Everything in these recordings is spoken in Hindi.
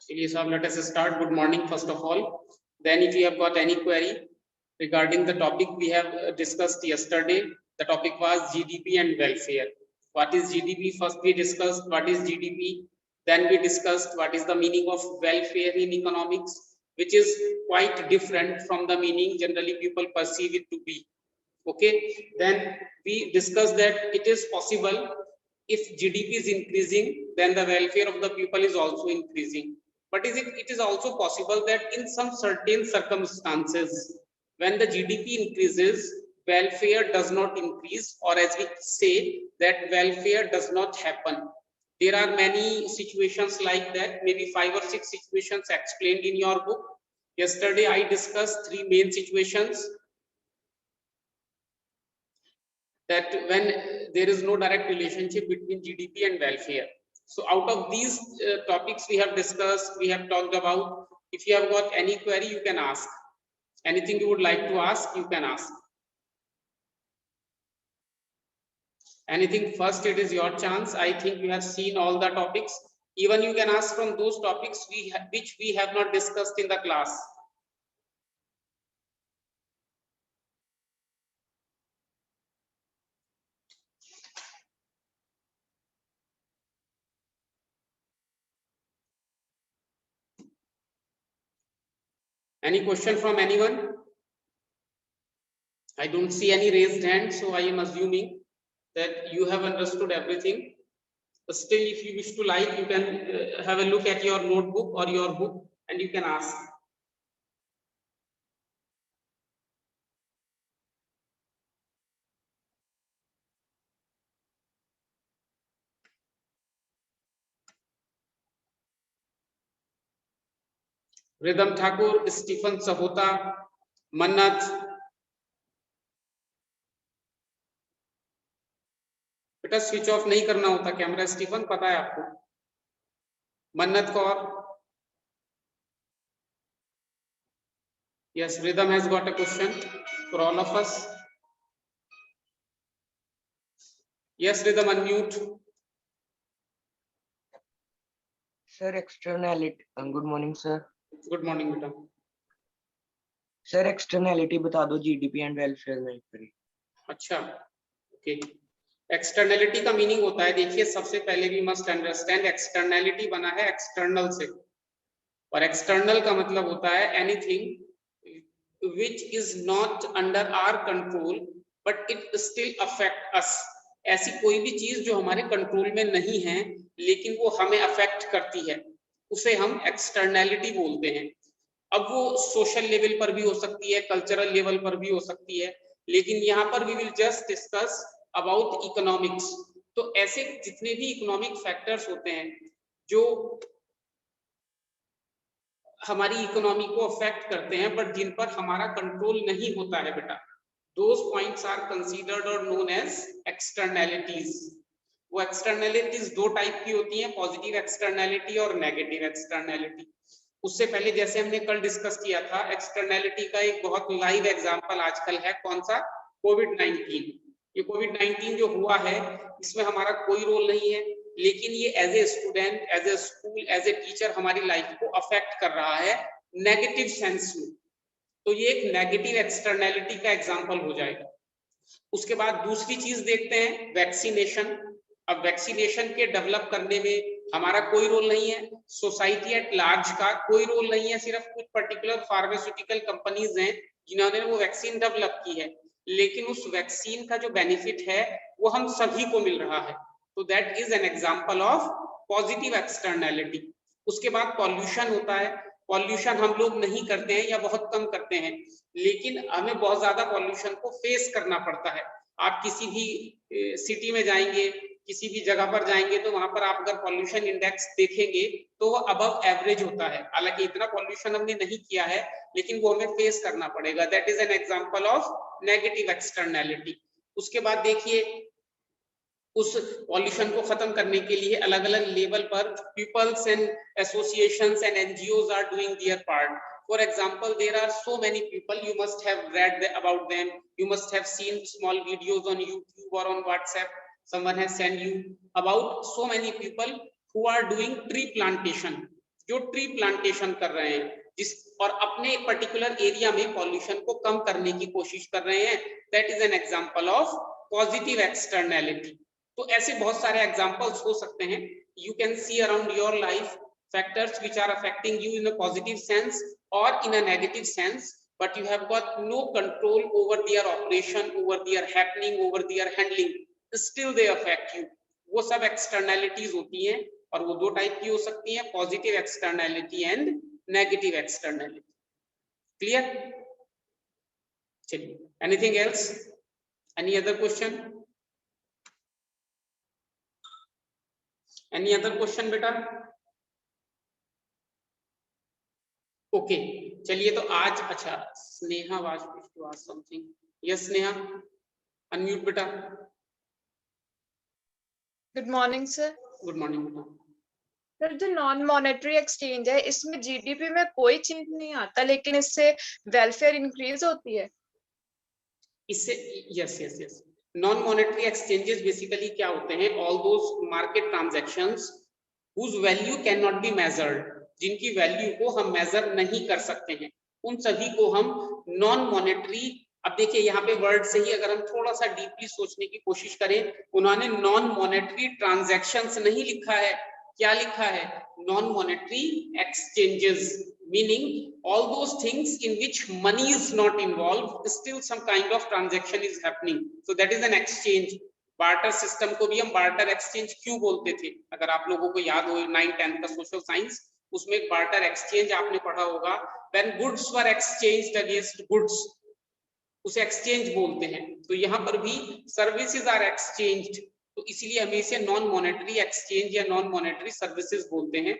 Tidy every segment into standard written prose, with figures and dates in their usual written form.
चलिए साहब, let us start. Good morning first of all. Then if you have got any query regarding the topic we have discussed yesterday, the topic was GDP and welfare. What is GDP? First we discussed what is GDP. Then we discussed what is the meaning of welfare in economics, which is quite different from the meaning generally people perceive it to be. Okay, then we discussed that it is possible if GDP is increasing, then the welfare of the people is also increasing. But it is also possible that in some certain circumstances, when the GDP increases, welfare does not increase, or as we say, that welfare does not happen. There are many situations like that, maybe 5 or 6 situations explained in your book. Yesterday, I discussed 3 main situations. That when there is no direct relationship between GDP and welfare. So out of these topics we have discussed, we have talked about. If you have got any query, you can ask. Anything you would like to ask, you can ask. Anything, first it is your chance. I think you have seen all the topics. Even you can ask from those topics which we have not discussed in the class. Any question from anyone? I don't see any raised hand, so I am assuming that you have understood everything. But still, if you wish to like, you can have a look at your notebook or your book and you can ask. Rhythm Thakur, Stephen Sahota, Mannat. बेटा स्विच ऑफ नहीं करना होता कैमरा, स्टीफन पता है आपको? मन्नत Kaur. Yes, Rhythm has got a question for all of us. Yes, Rhythm, unmute. Sir, externality. Good morning, sir. Good morning, beta. Sir, externality बता दो GDP and welfare में करी. अच्छा, okay. एक्सटर्नलिटी का मीनिंग होता है, देखिए सबसे पहले भी मस्ट अंडरस्टैंड एक्सटर्नलिटी बना है एक्सटर्नल से, और एक्सटर्नल का मतलब होता है anything which is not under our control but it still affect us. ऐसी कोई भी चीज जो हमारे कंट्रोल में नहीं है लेकिन वो हमें अफेक्ट करती है, उसे हम एक्सटर्नलिटी बोलते हैं. अब वो सोशल लेवल पर भी हो सकती है, कल्चरल लेवल पर भी हो सकती है, लेकिन यहाँ पर we will just discuss about economics. तो ऐसे जितने भी इकोनॉमिक फैक्टर्स होते हैं जो हमारी इकोनॉमी को अफेक्ट करते हैं बट जिन पर हमारा कंट्रोल नहीं होता है बेटा, दोज पॉइंट्स आर कंसीडर्ड और नोन एज एक्सटर्नैलिटीज. वो एक्सटर्नैलिटीज दो टाइप की होती हैं, पॉजिटिव एक्सटर्नैलिटी और नेगेटिव एक्सटर्नैलिटी. उससे पहले जैसे हमने कल डिस्कस किया था, एक्सटर्नैलिटी का एक बहुत लाइव एग्जांपल आजकल है, कौन सा? कोविड-19. ये कोविड-19 जो हुआ है इसमें हमारा कोई रोल नहीं है, लेकिन ये as a student, as a school, as a teacher हमारी लाइफ को अफेक्ट कर रहा है नेगेटिव सेंस में. तो ये एक नेगेटिव एक्सटर्नैलिटी का एग्जांपल हो जाएगा. उसके बाद दूसरी चीज देखते हैं, वैक्सीनेशन. अब वैक्सीनेशन के डेवलप करने में हमारा कोई रोल नहीं है, सोसाइटी एट लार्ज का कोई रोल नहीं है, सिर्फ कुछ पर्टिकुलर फार्मास्यूटिकल कंपनीज हैं जिन्होंने वो वैक्सीन डेवलप की है, लेकिन उस वैक्सीन का जो बेनिफिट है वो हम सभी को मिल रहा है. तो that is an example of positive externality. उसके बाद पॉल्यूशन होता है. पॉल्यूशन हम लोग नहीं करते हैं या बहुत कम करते हैं, लेकिन हमें बहुत ज्यादा पॉल्यूशन को फेस करना पड़ता है. आप किसी भी सिटी में जाएंगे, किसी भी जगह पर जाएंगे तो वहां पर आप अगर पॉल्यूशन इंडेक्स देखेंगे तो वो अबव एवरेज होता है. हालांकि इतना पॉल्यूशन हमने नहीं किया है लेकिन वो हमें फेस करना पड़ेगा. That is an example of negative externality. उसके बाद देखिए, उस पॉल्यूशन को खत्म करने के लिए अलग अलग लेवल पर peoples and associations and NGOs are doing their part. For example, there are so many people, you must have read about them, you must have seen small videos on YouTube or on WhatsApp. Someone has sent you about so many people who are doing tree plantation. जो ट्री प्लांटेशन कर रहे हैं जिस और अपने पर्टिकुलर एरिया में पॉल्यूशन को कम करने की कोशिश कर रहे हैं, that is an example of positive externality. तो ऐसे बहुत सारे एग्जांपल्स हो सकते हैं। You can see around your life factors which are affecting you in a positive sense or in a negative sense, but you have got no control over their operation, over their happening, over their handling, still they affect you. वो सब externalities होती हैं और वो दो टाइप की हो सकती हैं, positive externality and negative externality. Clear? चलिए, anything else? Any other question? Any other question बेटा? ओके चलिए तो आज अच्छा Sneha was to ask something. Yes Sneha, unmute बेटा। Good morning sir. Good morning बेटा। सर जो नॉन मॉनेटरी एक्सचेंज है इसमें जीडीपी में कोई चेंज नहीं आता, लेकिन इससे वेलफेयर इंक्रीज होती है। इससे yes yes yes non monetary exchanges basically क्या होते हैं? All those market transactions whose value can not be measured, जिनकी वैल्यू को हम मेजर नहीं कर सकते हैं, उन सभी को हम नॉन मॉनेटरी। अब देखिए यहाँ पे वर्ड से ही अगर हम थोड़ा सा डीपली सोचने की कोशिश करें, उन्होंने नॉन मॉनेटरी ट्रांजैक्शंस नहीं लिखा है, क्या लिखा है? Non monetary exchanges, meaning all those things in which money is not involve, still some kind of transaction is happening, so that is an exchange. Barter system को भी हम बार्टर एक्सचेंज क्यों बोलते थे? अगर आप लोगों को याद हो 9th-10th का सोशल साइंस, उसमें एक बार्टर एक्सचेंज आपने पढ़ा होगा, when goods were exchanged against goods, उसे एक्सचेंज बोलते हैं। तो यहाँ पर भी सर्विसेज आर एक्सचेंज्ड, तो इसीलिए हमें इसे नॉन मॉनेटरी एक्सचेंज या नॉन मॉनेटरी सर्विसेज बोलते हैं।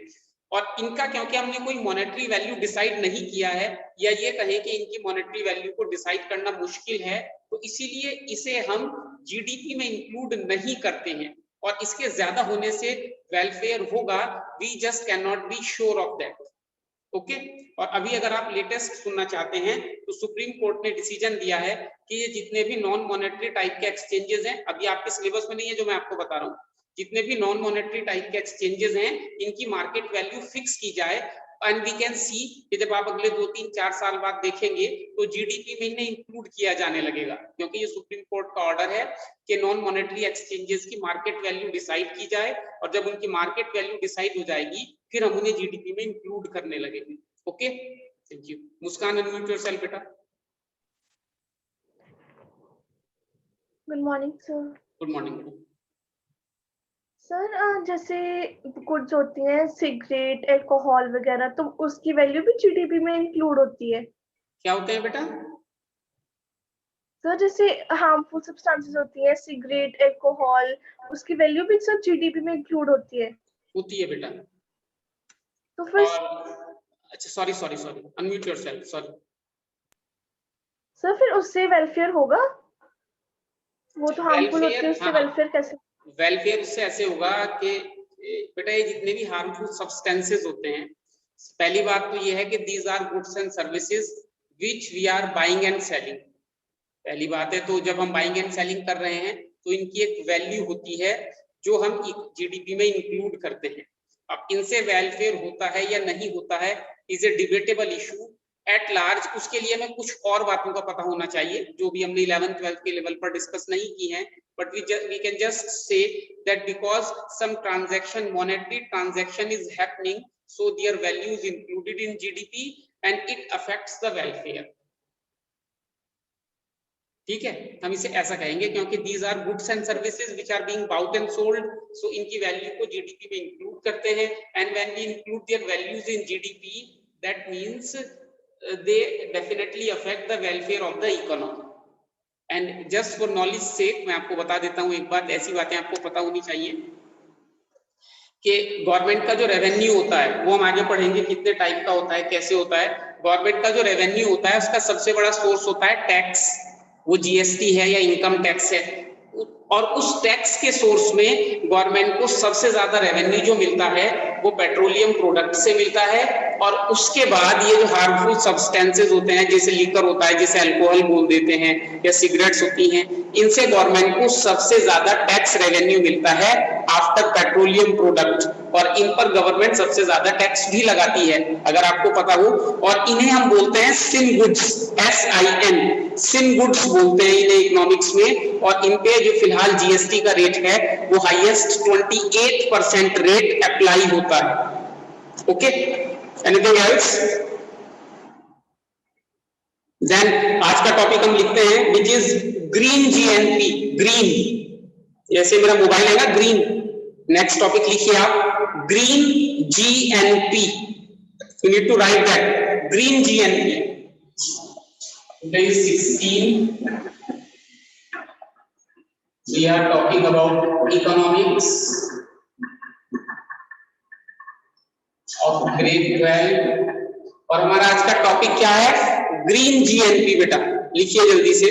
और इनका क्योंकि हमने कोई मॉनेटरी वैल्यू डिसाइड नहीं किया है, या ये कहें कि इनकी मॉनेटरी वैल्यू को डिसाइड करना मुश्किल है, तो इसीलिए इसे हम जीडीपी में इंक्लूड नहीं करते हैं। और इसके ज्यादा होने से वेलफेयर होगा, we just can not be sure of that. Okay, और अभी अगर आप लेटेस्ट सुनना चाहते हैं तो सुप्रीम कोर्ट ने डिसीजन दिया है कि ये जितने भी नॉन मॉनेटरी टाइप के एक्सचेंजेस हैं, अभी आपके सिलेबस में नहीं है जो मैं आपको बता रहा हूँ, जितने भी नॉन मॉनेटरी टाइप के एक्सचेंजेस हैं, इनकी मार्केट वैल्यू फिक्स की जाए। एंड वी कैन सी कि जब आप अगले 2-3-4 साल बाद देखेंगे तो जीडीपी में इन्हें इंक्लूड किया जाने लगेगा, क्योंकि ये सुप्रीम कोर्ट का ऑर्डर है कि नॉन मॉनेटरी एक्सचेंजेस की मार्केट वैल्यू डिसाइड की जाए, और जब उनकी मार्केट वैल्यू डिसाइड हो जाएगी फिर हम उन्हें जीडीपी में इंक्लूड करने लगेंगे। Okay, thank you. Muskan, unmute yourself बेटा। Good morning sir. Good morning बेटा। सर जैसे गुड्स होती हैं, सिगरेट, अल्कोहल वगैरह, तो उसकी वैल्यू भी जीडीपी में इंक्लूड होती है? क्या होते हैं बेटा? सर जैसे हार्मफुल सब्सटेंसेस होती हैं, सिगरेट, अल्कोहल, उसकी वैल्यू भी सर जीडीपी में इंक्लूड होती है? होती है बेटा। तो फिर अच्छा sorry, unmute yourself, sorry. Sir फिर उससे वेलफेयर होगा? वो तो हार्मफुल होती है, उससे वेलफेयर कैसे? वेलफेयर उससे ऐसे होगा कि बेटा ये जितने भी हार्मफुल सब्सटेंसेस होते हैं, पहली बात तो ये है कि these are goods and services which we are buying and selling. पहली बात है, तो जब हम बाइंग एंड सेलिंग कर रहे हैं तो इनकी एक वैल्यू होती है जो हम जीडीपी में इंक्लूड करते हैं। अब इनसे वेलफेयर होता है या नहीं होता है is a debatable issue at large. उसके लिए हमें कुछ और बातों का पता होना चाहिए जो भी हमने 11th-12th के लेवल पर डिस्कस नहीं की हैं, but we can just say that because some transaction, monetary transaction is happening, so their value is included in GDP and it affects the welfare. ठीक है, हम इसे ऐसा कहेंगे क्योंकि these are goods and services which are being bought and sold, so इनकी वैल्यू को जीडीपी में इंक्लूड करते हैं। and when we include their values in GDP, that means they definitely affect the welfare of the economy. And just for knowledge sake मैं आपको बता देता हूँ एक बात, ऐसी बातें आपको पता होनी चाहिए कि गवर्नमेंट का जो रेवेन्यू होता है वो हम आगे पढ़ेंगे कितने टाइप का होता है, कैसे होता है। गवर्नमेंट का जो रेवेन्यू होता है उसका सबसे बड़ा सोर्स होता है टैक्स, वो जीएसटी है या इनकम टैक्स है। और उस टैक्स के सोर्स में गवर्नमेंट को सबसे ज्यादा रेवेन्यू जो मिलता है वो पेट्रोलियम प्रोडक्ट से मिलता है, और उसके बाद ये जो हार्मफुल सब्सटेंसेस होते हैं, जैसे लीकर होता है, जैसे अल्कोहल बोल देते हैं, या सिगरेट्स होती हैं, इनसे गवर्नमेंट को सबसे ज्यादा टैक्स रेवेन्यू मिलता है आफ्टर पेट्रोलियम प्रोडक्ट, और इन पर गवर्नमेंट सबसे ज्यादा टैक्स भी लगाती है, अगर आपको पता हो। और इन्हें हम बोलते हैं सिन गुड्स, SIN, सिन गुड्स बोलते हैं इन्हें इकोनॉमिक्स में। और इन पे जो फिलहाल जीएसटी का रेट है वो हाईएस्ट 28% रेट अप्लाई होता है। Okay, anything else? देन आज का टॉपिक हम लिखते हैं which is green GNP। Green, जैसे मेरा मोबाइल है ना ग्रीन, नेक्स्ट टॉपिक लिखिए आप green GNP, you need to write that green GNP. Today is 16. We are talking about economics of grade 12, और हमारा आज का टॉपिक क्या है? Green GNP। बेटा लिखिए जल्दी से,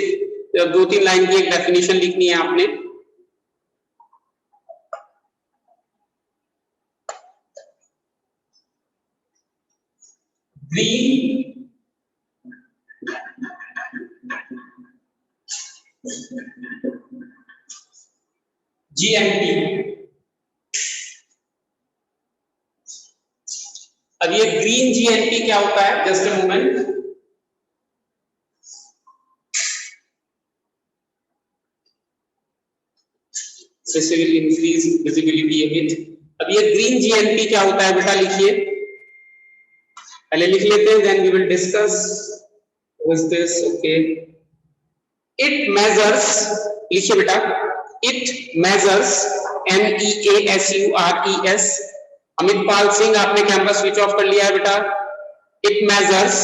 2-3 लाइन की एक डेफिनेशन लिखनी है आपने। Green GNP। अब ये ग्रीन GNP क्या होता है? Just a moment. This will increase visibility a bit. अब ये ग्रीन GNP क्या होता है बेटा? लिखिए, पहले लिख लेते हैं, then we will discuss with this. Okay, it measures, लिखिए बेटा, it measures, MEASURES। Amit Pal Singh, आपने कैमरा स्विच ऑफ कर लिया है बेटा। it measures,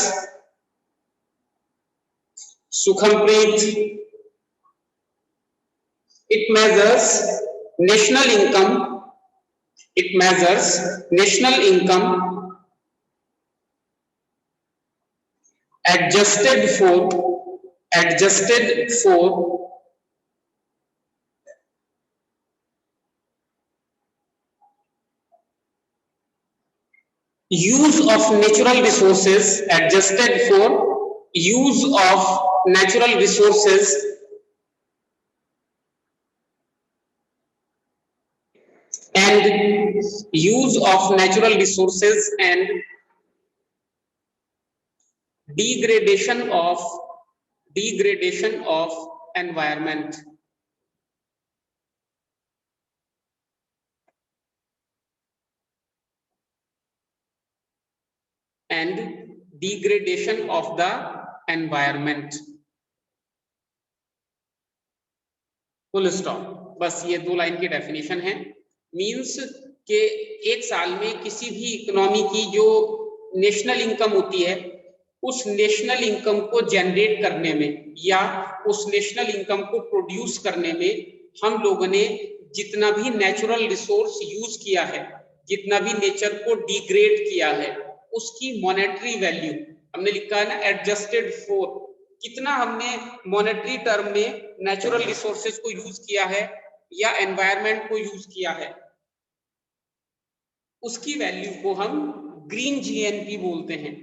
सुखमप्रीत, it measures national income, it measures national income adjusted for use of natural resources, adjusted for use of natural resources and use of natural resources and degradation of environment। and degradation of the environment। Full stop. बस ये 2 लाइन की डेफिनेशन है। मींस के एक साल में किसी भी इकोनॉमी की जो नेशनल इनकम होती है, उस नेशनल इनकम को जनरेट करने में या उस नेशनल इनकम को प्रोड्यूस करने में हम लोगों ने जितना भी नेचुरल रिसोर्स यूज किया है, जितना भी नेचर को डिग्रेड किया है, उसकी मॉनेटरी वैल्यू हमने लिखा है ना, एडजस्टेड फॉर, कितना हमने मॉनेटरी टर्म में नेचुरल रिसोर्सेज को यूज किया है या एनवायरनमेंट को यूज किया है, उसकी वैल्यू को हम ग्रीन GNP बोलते हैं।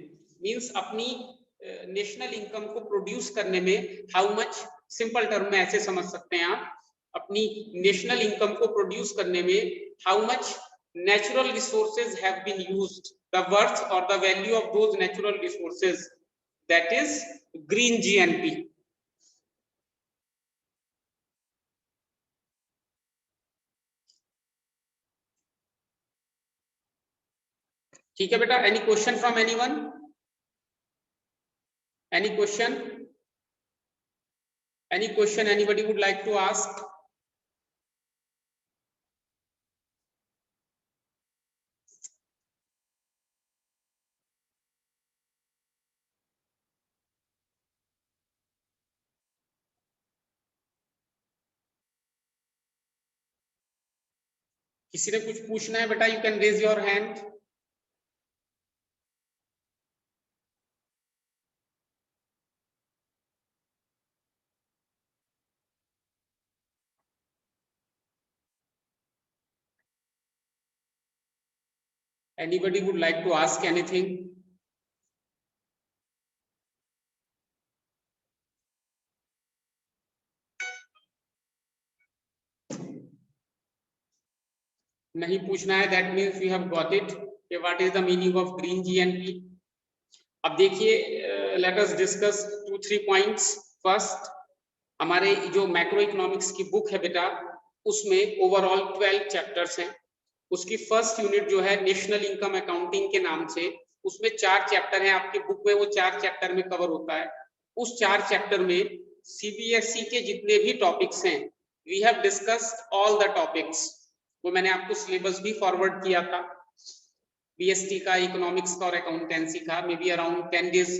मींस अपनी नेशनल इनकम को प्रोड्यूस करने में हाउ मच, सिंपल टर्म में ऐसे समझ सकते हैं आप, अपनी नेशनल इनकम को प्रोड्यूस करने में how much natural resources have been used, the worth or the value of those natural resources, that is green GNP। ठीक है बेटा, any question from anyone? Any question? Any question anybody would like to ask? किसी ने कुछ पूछना है बेटा? You can raise your hand. Anybody would like to ask anything? नहीं पूछना है, that means we have got it. What is the meaning of green GNP? अब देखिए, let us discuss 2-3 points. First, हमारे जो मैक्रो इकोनॉमिक्स की बुक है बेटा, उसमें ओवरऑल 12 चैप्टर्स हैं. उसकी फर्स्ट यूनिट जो है नेशनल इनकम अकाउंटिंग के नाम से, उसमें 4 चैप्टर हैं. आपकी बुक में वो 4 चैप्टर में कवर होता है. उस 4 चैप्टर में सीबीएसई के जितने भी टॉपिक्स हैं, we have discussed all the topics. वो मैंने आपको सिलेबस भी फॉरवर्ड किया था, बीएसटी का, इकोनॉमिक्स का और अकाउंटेंसी का, maybe around 10 days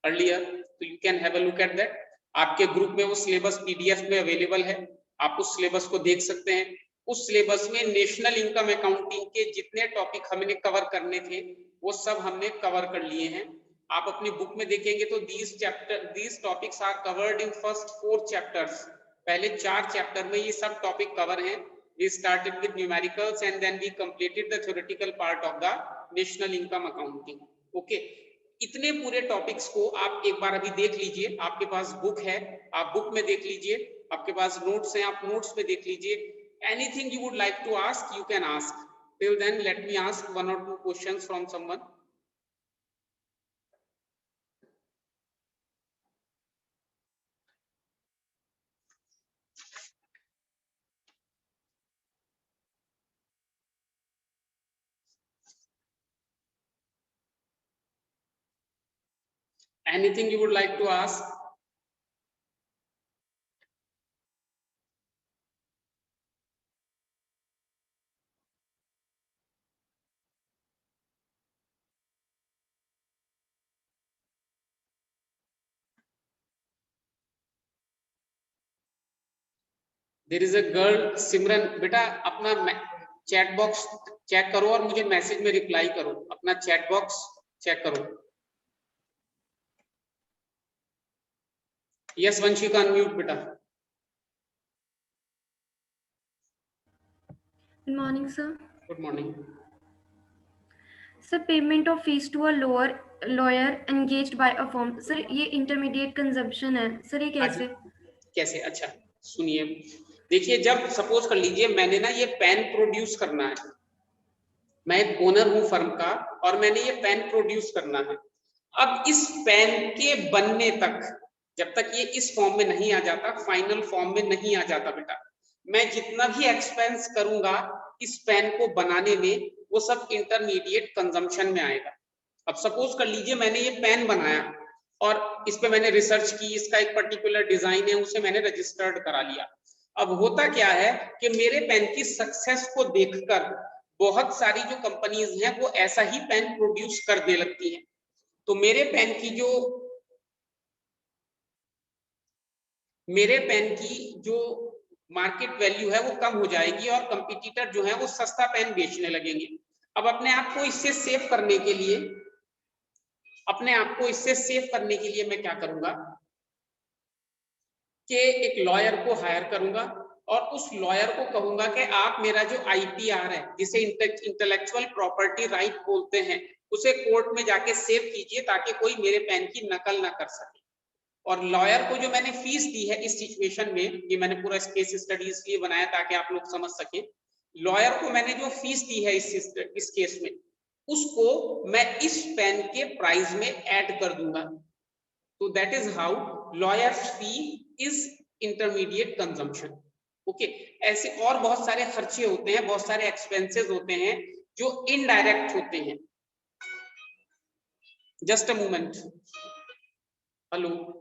earlier. तो you can have a look at that. आपके ग्रुप में वो सिलेबस पीडीएफ में अवेलेबल है, आप उस सिलेबस को देख सकते हैं. उस सिलेबस में नेशनल इनकम अकाउंटिंग के जितने टॉपिक हमने कवर करने थे, वो सब हमने कवर कर लिए हैं. आप अपनी बुक में देखेंगे तो these topics are covered in first 4 chapters. पहले 4 चैप्टर में ये सब टॉपिक कवर हैं. We started with numericals and then we completed the theoretical part of the national income accounting. Okay, इतने पूरे टॉपिक्स को आप एक बार अभी देख लीजिए. आपके पास बुक है, आप बुक में देख लीजिए. आपके पास नोट्स हैं, आप नोट्स में देख लीजिए. Anything you would like to ask, you can ask. Till then, let me ask 1 or 2 questions from someone. Anything you would like to ask? There is a girl, सिमरन बेटा, अपना चैट बॉक्स चेक करो और मुझे मैसेज में रिप्लाई करो. अपना चैट बॉक्स चेक करो. यस वंशिका, अनम्यूट बेटा. Good morning, sir. Good morning. Sir, payment of fees to a lawyer engaged by a firm. Sir, ये intermediate consumption है. Sir, ये कैसे? कैसे? अच्छा सुनिए, देखिए, जब सपोज कर लीजिए मैंने ना ये पेन प्रोड्यूस करना है, मैं एक ओनर हूं फर्म का और मैंने ये पेन प्रोड्यूस करना है. अब इस पेन के बनने तक, जब तक ये इस फॉर्म में नहीं आ जाता, फाइनल फॉर्म में नहीं आ जाता बेटा, मैं जितना भी एक्सपेंस करूंगा इस पेन को बनाने में, वो सब इंटरमीडिएट कंजम्पशन में आएगा. अब सपोज कर लीजिए मैंने ये पेन बनाया और इस पे मैंने रिसर्च की, इसका एक पर्टिकुलर डिजाइन है, उसे मैंने रजिस्टर्ड करा लिया. अब होता क्या है कि मेरे पेन की सक्सेस को देखकर बहुत सारी जो कंपनीज हैं वो ऐसा ही पेन प्रोड्यूस कर दे लगती हैं. तो मेरे पेन की जो मार्केट वैल्यू है वो कम हो जाएगी और कंपटीटर जो है वो सस्ता पेन बेचने लगेंगे. अब अपने आप को इससे सेव करने के लिए मैं क्या करूंगा कि एक लॉयर को हायर करूंगा और उस लॉयर को कहूंगा कि आप मेरा जो आईपीआर है, जिसे इंटेलेक्चुअल प्रॉपर्टी राइट बोलते हैं, उसे कोर्ट में जाके सेव कीजिए ताकि कोई मेरे पेन की नकल ना कर सके. और लॉयर को जो मैंने फीस दी है इस सिचुएशन में, ये मैंने पूरा केस स्टडी इसलिए बनाया ताकि आप लोग समझ सकें, लॉयर को मैंने जो फीस दी है इस केस में, उसको मैं इस पेन के प्राइस में ऐड कर दूंगा. तो that is how lawyers fee is intermediate consumption. Okay, ऐसे और बहुत सारे खर्चे होते हैं, बहुत सारे एक्सपेंसेस होते हैं जो इनडायरेक्ट होते हैं. Just a moment. Hello.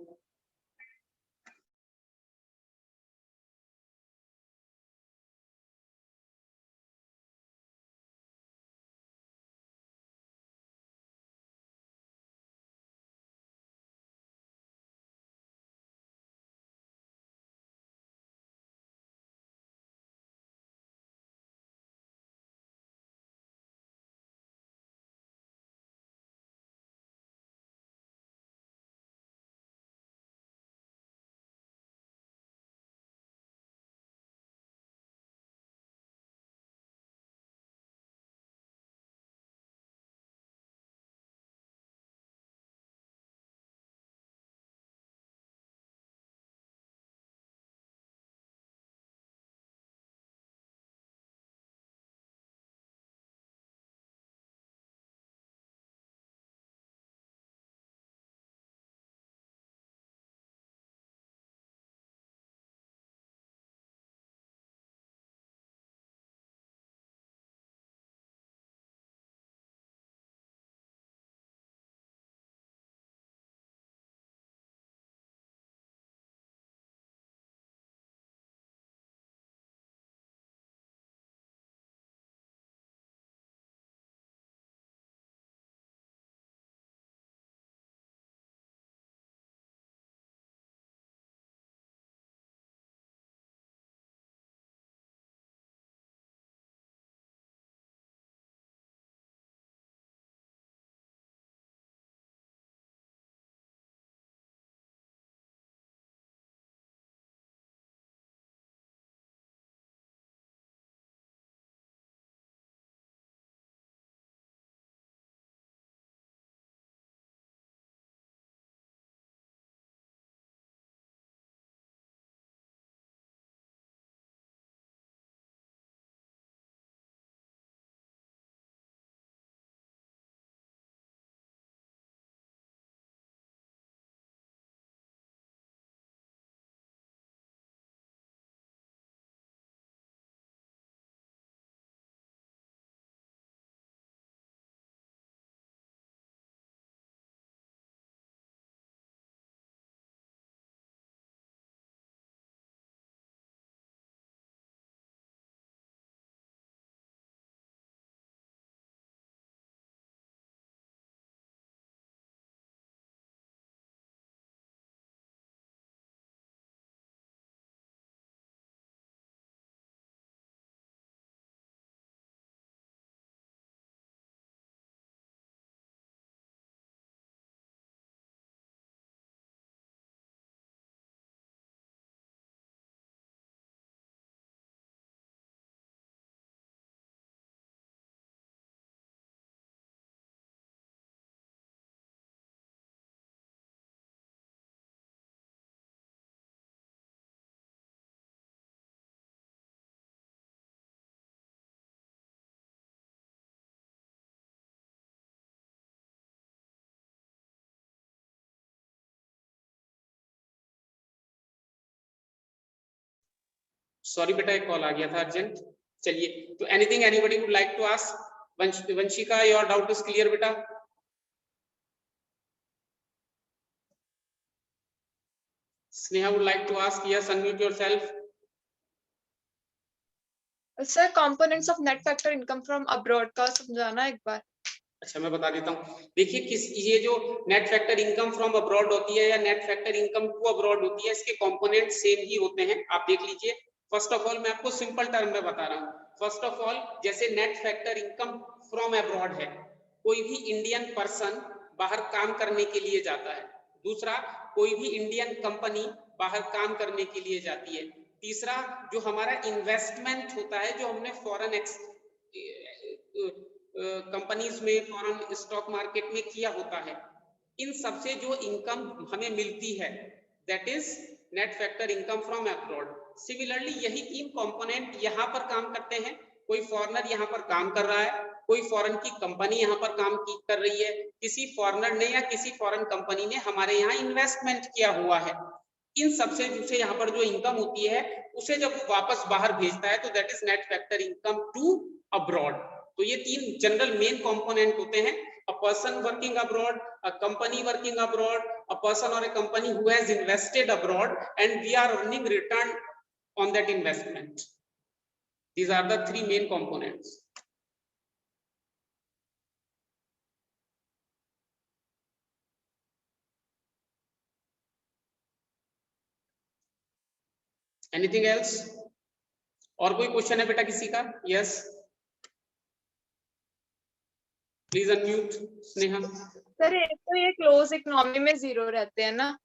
Sorry बेटा एक कॉल आ गया था अर्जेंट। चलिए, तो anything anybody would like to ask? Vanshika, your doubt is clear बेटा? Sneha would like to ask, yes, unmute yourself. Sir components of net factor income from abroad का समझाना एक बार। अच्छा मैं बता देता हूँ। देखिए ये जो net factor income from abroad होती है या net factor income to abroad होती है, इसके कंपोनेंट सेम ही होते हैं। आप देख लीजिए। फर्स्ट ऑफ ऑल मैं आपको सिंपल टर्म में बता रहा हूँ। फर्स्ट ऑफ ऑल जैसे net factor income from abroad है, कोई भी इंडियन पर्सन बाहर काम करने के लिए जाता है। दूसरा, कोई भी इंडियन कंपनी बाहर काम करने के लिए जाती है। तीसरा, जो हमारा इन्वेस्टमेंट होता है जो हमने फॉरेन कंपनीज में, फॉरेन स्टॉक मार्केट में किया होता है, इन सबसे जो इनकम हमें मिलती है that is net factor income from abroad. Similarly यही तीन कंपोनेंट यहाँ पर काम करते हैं। कोई फॉरेनर यहाँ पर काम कर रहा है, कोई फॉरेन की कंपनी यहाँ पर काम कर रही है, किसी फॉरेनर ने या किसी फॉरेन कंपनी ने हमारे यहाँ इन्वेस्टमेंट किया हुआ है। इन सबसे जो यहाँ पर जो इनकम होती है उसे जब वो वापस बाहर भेजता है तो that is net factor income to abroad. तो ये तीन जनरल मेन कंपोनेंट होते हैं। A person working abroad, a company working abroad, a person और a company who has invested abroad and we are earning return on that investment. These are the three main components. Anything else? और कोई क्वेश्चन है बेटा किसी का? Yes. Please unmute, Sneha. Sir एक तो ये क्लोज इकोनॉमी में जीरो रहते हैं ना,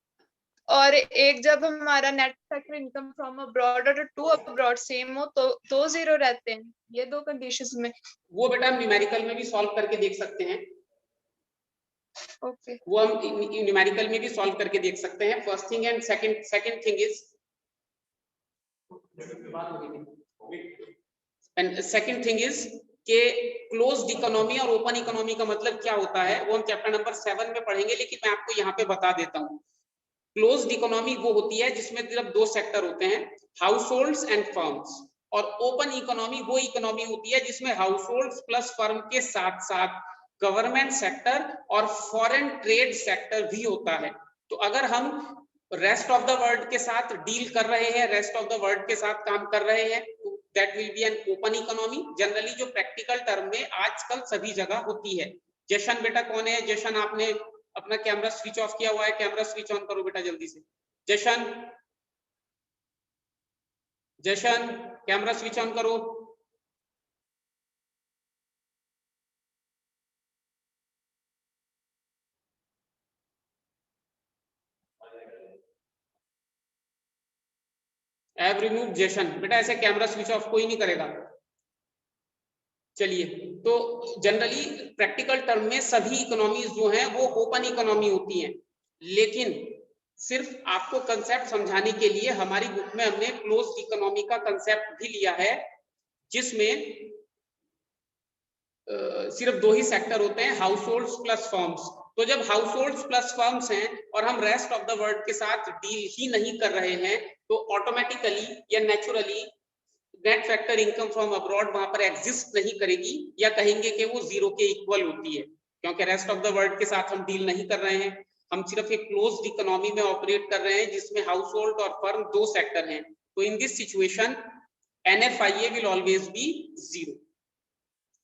और एक जब हमारा net factor income from abroad और टू अब्रॉड सेम हो तो दो जीरो रहते हैं। ये दो कंडीशंस में वो बेटा हम न्यूमेरिकल में भी सॉल्व करके देख सकते हैं। ओके वो हम न्यूमेरिकल में भी सॉल्व करके देख सकते हैं। First thing and second thing is second thing is कि क्लोज्ड इकोनॉमी और ओपन इकोनॉमी का मतलब क्या होता है वो हम चैप्टर नंबर 7 में पढ़ेंगे, लेकिन मैं आपको यहाँ पे बता देता हूँ। क्लोज्ड इकोनॉमी वो होती है जिसमें सिर्फ दो सेक्टर होते हैं, हाउस होल्ड्स एंड फर्म्स। और ओपन इकोनॉमी वो इकोनॉमी होती है जिसमें हाउस होल्ड्स प्लस फर्म के साथ साथ गवर्नमेंट सेक्टर और फॉरेन ट्रेड सेक्टर भी होता है। तो अगर हम रेस्ट ऑफ द वर्ल्ड के साथ डील कर रहे हैं, रेस्ट ऑफ द वर्ल्ड के साथ काम कर रहे हैं, तो that will be an open economy. Generally जो प्रैक्टिकल टर्म में आजकल सभी जगह होती है। जशन बेटा कौन है? जशन, आपने अपना कैमरा स्विच ऑफ किया हुआ है, कैमरा स्विच ऑन करो बेटा जल्दी से। जशन, जशन कैमरा स्विच ऑन करो। I have removed जशन। बेटा ऐसे कैमरा स्विच ऑफ कोई नहीं करेगा। चलिए, तो जनरली प्रैक्टिकल टर्म में सभी इकोनॉमीज जो हैं वो ओपन इकोनॉमी होती हैं, लेकिन सिर्फ आपको कंसेप्ट समझाने के लिए हमारी बुक में हमने क्लोज्ड इकोनॉमी का कंसेप्ट भी लिया है, जिसमें सिर्फ दो ही सेक्टर होते हैं, हाउस होल्ड्स प्लस फर्म्स। तो जब हाउस होल्ड्स प्लस फर्म्स हैं और हम रेस्ट ऑफ द वर्ल्ड के साथ डील ही नहीं कर रहे हैं, तो ऑटोमेटिकली या naturally net factor income from abroad वहां पर एग्जिस्ट नहीं करेगी, या कहेंगे कि वो जीरो के इक्वल होती है, क्योंकि रेस्ट ऑफ द वर्ल्ड के साथ हम डील नहीं कर रहे हैं। हम सिर्फ एक क्लोज्ड इकोनॉमी में ऑपरेट कर रहे हैं जिसमें हाउस होल्ड और फर्म दो सेक्टर हैं। तो in this situation NFIA will always be zero.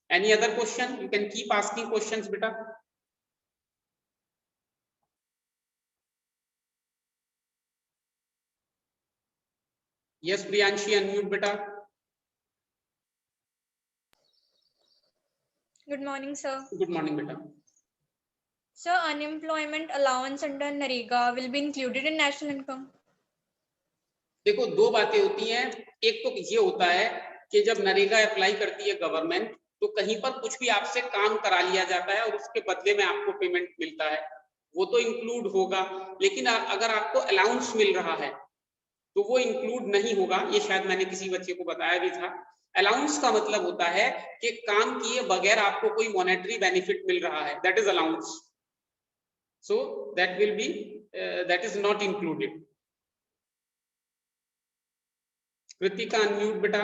Any other question? You can keep asking questions beta. Yes Priyanshi, unmute beta. Good morning, sir. Good morning beta. Sir, unemployment allowance under NREGA will be included in national income. देखो दो बातें होती हैं। एक तो ये होता है कि जब नरेगा अप्लाई करती है गवर्नमेंट, तो कहीं पर कुछ भी आपसे काम करा लिया जाता है और उसके बदले में आपको पेमेंट मिलता है, वो तो इंक्लूड होगा। लेकिन अगर आपको अलाउंस मिल रहा है तो वो इंक्लूड नहीं होगा। ये शायद मैंने किसी बच्चे को बताया भी था। अलाउंस का मतलब होता है कि काम किए बगैर आपको कोई मॉनेटरी बेनिफिट मिल रहा है, that is allowance. So that will be that is not included. Kritika unmute बेटा।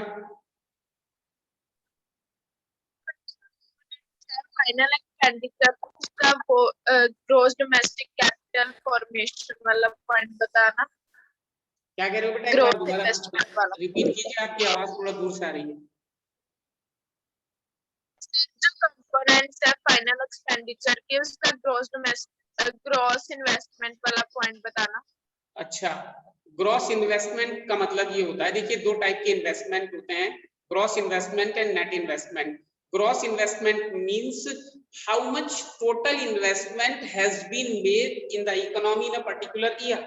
फाइनल एक्सपेंडिचर उसका वो ग्रॉस डोमेस्टिक कैपिटल फॉर्मेशन वाला पॉइंट बताना। क्या कह रहे हो बेटा, एक बार दोबारा रिपीट कीजिए, आपकी आवाज थोड़ा दूर से आ रही है। जो कंपोनेंट्स है फाइनल एक्सपेंडिचर के, उसका ग्रॉस इन्वेस्टमेंट वाला पॉइंट बताना। अच्छा, ग्रॉस इन्वेस्टमेंट का मतलब ये होता है, देखिए दो टाइप के इन्वेस्टमेंट होते हैं, gross investment and net investment. Gross investment means how much total investment has been made in the economy in a particular year.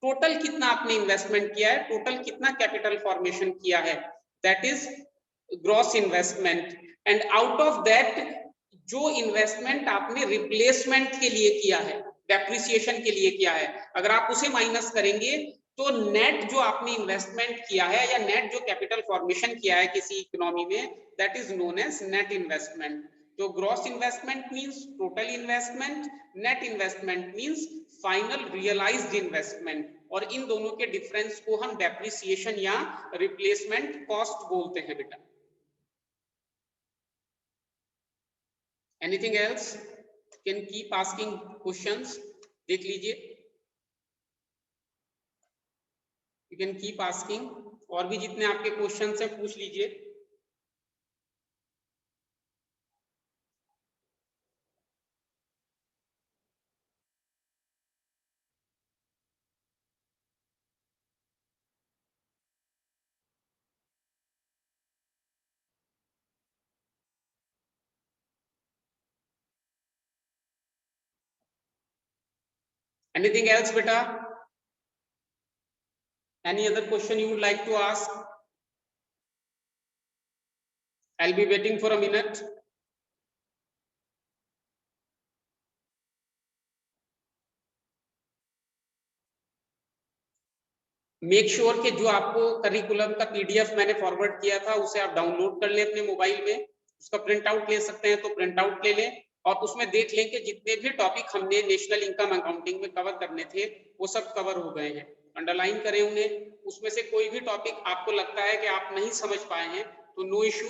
Total कितना आपने इन्वेस्टमेंट किया है, टोटल कितना कैपिटल फॉर्मेशन किया है, that is gross investment. And out of that जो इन्वेस्टमेंट आपने रिप्लेसमेंट के लिए किया है, डेप्रिसिएशन के लिए किया है, अगर आप उसे माइनस करेंगे तो नेट जो आपने इन्वेस्टमेंट किया है या नेट जो कैपिटल फॉर्मेशन किया है किसी इकोनॉमी में, that is known as net investment. तो gross investment means total investment, net investment means final realised investment, और इन दोनों के डिफरेंस को हम डेप्रिसिएशन या रिप्लेसमेंट कॉस्ट बोलते हैं बेटा। Anything else? Can keep asking questions, देख लीजिए, यू कैन कीप आस्किंग, और भी जितने आपके क्वेश्चंस हैं पूछ लीजिए। Anything else beta? Any other question you would like to ask? I'll be waiting for a minute. Make sure कि जो आपको करिकुलम का पीडीएफ मैंने फॉरवर्ड किया था उसे आप डाउनलोड कर लें अपने मोबाइल में, उसका प्रिंट आउट ले सकते हैं तो प्रिंट आउट ले लें, और उसमें देख लें कि जितने भी टॉपिक हमने नेशनल इनकम अकाउंटिंग में कवर करने थे वो सब कवर हो गए हैं, अंडरलाइन करें उन्हें। उसमें से कोई भी टॉपिक आपको लगता है कि आप नहीं समझ पाए हैं तो नो इशू,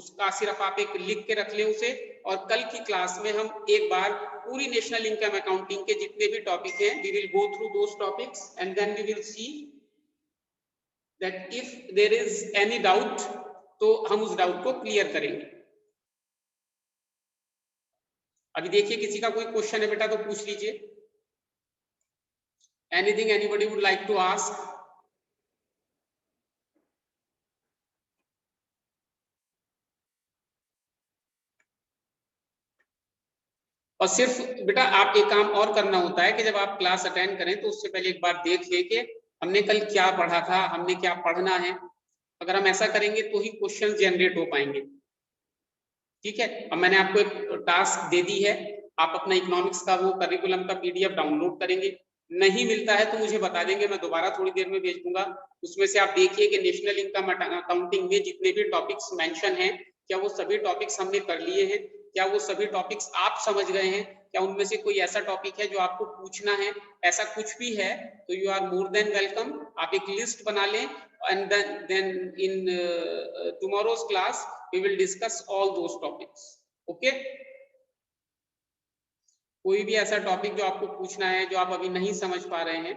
उसका सिर्फ आप एक लिख के रख लें उसे, और कल की क्लास में हम एक बार पूरी नेशनल इनकम अकाउंटिंग के जितने भी टॉपिक हैं we will go through those topics and then we will see that if there is any doubt तो हम उस डाउट को क्लियर करेंगे। अभी देखिए किसी का कोई क्वेश्चन है बेटा तो पूछ लीजिए। Anything anybody would like to ask? और सिर्फ बेटा आप एक काम और करना होता है कि जब आप क्लास अटेंड करें तो उससे पहले एक बार देख लें कि हमने कल क्या पढ़ा था, हमने क्या पढ़ना है। अगर हम ऐसा करेंगे तो ही क्वेश्चन जनरेट हो पाएंगे, ठीक है। अब मैंने आपको एक टास्क दे दी है, आप अपना इकोनॉमिक्स का वो करिकुलम का पीडीएफ डाउनलोड करेंगे, नहीं मिलता है तो मुझे बता देंगे, मैं दोबारा थोड़ी देर में भेज दूंगा। उसमें से आप देखिए कि नेशनल इनकम अकाउंटिंग में जितने भी टॉपिक्स मेंशन हैं क्या वो सभी टॉपिक्स हमने कर लिए हैं, क्या वो सभी टॉपिक्स आप समझ गए हैं, क्या उनमें से कोई ऐसा टॉपिक है जो आपको पूछना है। ऐसा कुछ भी है तो you are more than welcome, आप एक लिस्ट बना लें and then in tomorrow's class we will discuss all those topics, okay? कोई भी ऐसा टॉपिक जो आपको पूछना है जो आप अभी नहीं समझ पा रहे हैं,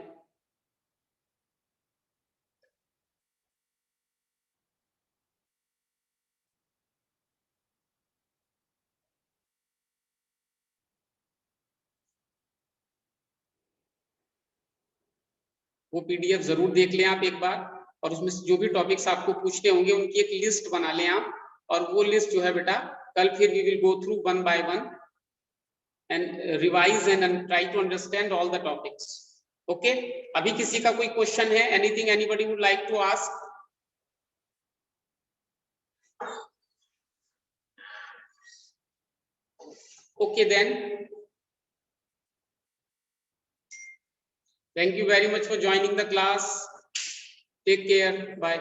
वो पीडीएफ जरूर देख लें आप एक बार, और उसमें जो भी टॉपिक्स आपको पूछने होंगे उनकी एक लिस्ट बना लें आप, और वो लिस्ट जो है बेटा कल फिर we will go through one by one and revise and try to understand all the topics, okay? अभी किसी का कोई क्वेश्चन है? anything anybody would like to ask? okay then, thank you very much for joining the class, take care, bye.